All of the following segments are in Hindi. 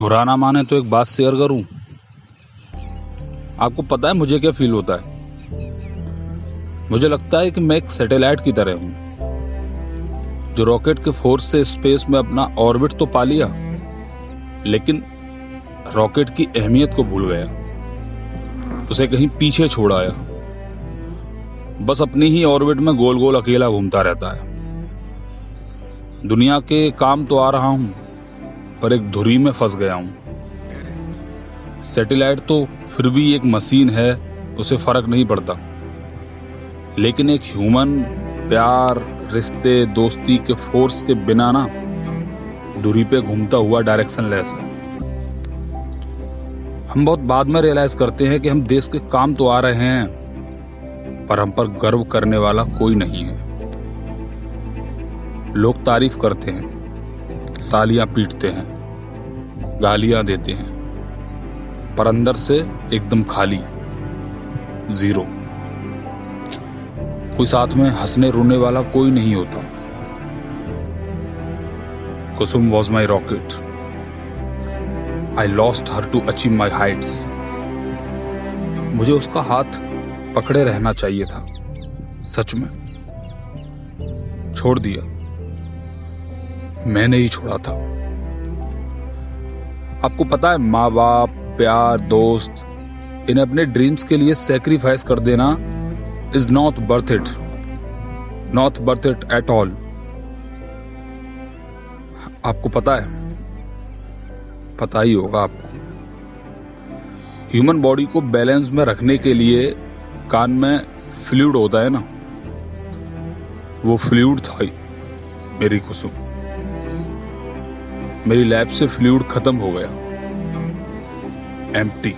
बुरा ना माने तो एक बात शेयर करूं। आपको पता है मुझे क्या फील होता है? मुझे लगता है कि मैं एक सैटेलाइट की तरह हूं, जो रॉकेट के फोर्स से स्पेस में अपना ऑर्बिट तो पा लिया, लेकिन रॉकेट की अहमियत को भूल गया, उसे कहीं पीछे छोड़ आया, बस अपनी ही ऑर्बिट में गोल गोल अकेला घूमता रहता है। दुनिया के काम तो आ रहा हूं, पर एक धुरी में फंस गया हूं। सैटेलाइट तो फिर भी एक मशीन है, उसे फर्क नहीं पड़ता, लेकिन एक ह्यूमन प्यार, रिश्ते, दोस्ती के फोर्स के बिना ना दूरी पे घूमता हुआ डायरेक्शन लेस है। हम बहुत बाद में रियलाइज करते हैं कि हम देश के काम तो आ रहे हैं, पर हम पर गर्व करने वाला कोई नहीं है। लोग तारीफ करते हैं, तालियां पीटते हैं, गालियां देते हैं, पर अंदर से एकदम खाली, जीरो। कोई साथ में हंसने रोने वाला कोई नहीं होता। Kusum was my rocket, I lost her to achieve my heights. मुझे उसका हाथ पकड़े रहना चाहिए था, सच में छोड़ दिया, मैंने ही छोड़ा था। आपको पता है, माँ बाप, प्यार, दोस्त, इन्हें अपने ड्रीम्स के लिए सैक्रिफाइस कर देना is not worth it, not worth it at all. आपको पता है, पता ही होगा आपको, ह्यूमन बॉडी को बैलेंस में रखने के लिए कान में फ्लूइड होता है ना, वो फ्लूइड था मेरी कुसुम। मेरी लैब से फ्लूइड खत्म हो गया, एम्प्टी।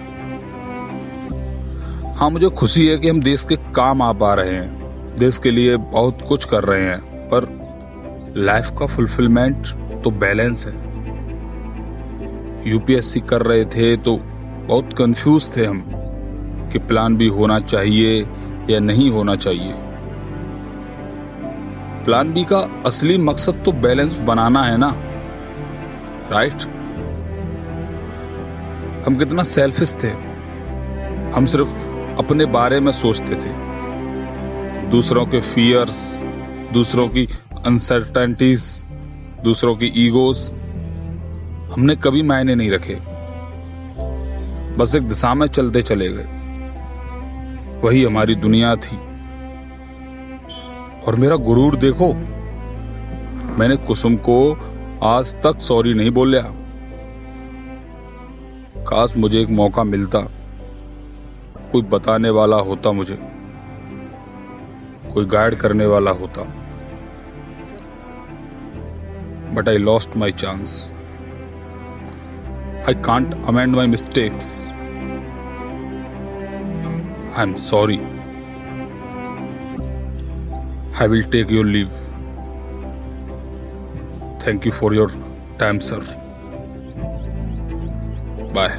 हाँ, मुझे खुशी है कि हम देश के काम आ पा रहे हैं, देश के लिए बहुत कुछ कर रहे हैं, पर लाइफ का फुलफिलमेंट तो बैलेंस है। यूपीएससी कर रहे थे तो बहुत कंफ्यूज थे हम कि प्लान बी होना चाहिए या नहीं होना चाहिए। प्लान बी का असली मकसद तो बैलेंस बनाना है ना, राइट? हम कितना सेल्फिश थे, हम सिर्फ अपने बारे में सोचते थे। दूसरों के फियर्स, दूसरों की अनसर्टेनिटीज, दूसरों की ईगोज हमने कभी मायने नहीं रखे, बस एक दिशा में चलते चले गए। वही हमारी दुनिया थी। और मेरा गुरूर देखो, मैंने कुसुम को आज तक सॉरी नहीं बोला। काश मुझे एक मौका मिलता, कोई बताने वाला होता मुझे, कोई गाइड करने वाला होता, but I lost my chance. I can't amend my mistakes. I am sorry. I will take your leave. Thank you for your time, sir. Bye.